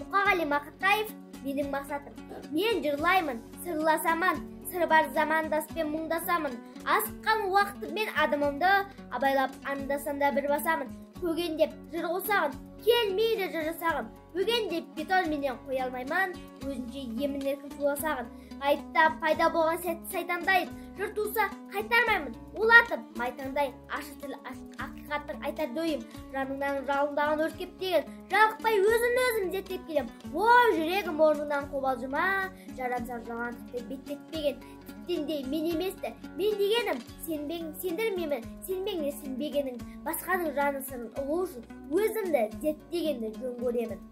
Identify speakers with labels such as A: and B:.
A: Мұқағали Мақатаев менің мақсатым. Мен жырлаймын, сырласамын, сыр бар замандаспен мұңдасамын. Асыққан уақытыммен адымымды абайлап анда-санда бір басамын. Көгендеп жыр қосағын, келмейді жыр жасағын. Бөгендеп бетон менен қоя алмаймын, өзінше емін еркін туласағын. Ғайыпта пайда болған сәтті сайтандайын, жыр туса қайтармаймын, улатып майтаңдайын. Ашы тіл ақиқаттың айтар дөйім, жаныңнан жалындаған өркеп деген, жалықпай өзім зерттеп келем. Ой, жүрегім орнынан қобалжыма, жарамсам жалған тіпті беттетпеген. Тіптен мен еместі, мен дегенім, сендірмеймін, сенбегенің, басқаның жаны сырын ұғу үшін өзімді зерттегенді жөн көремін.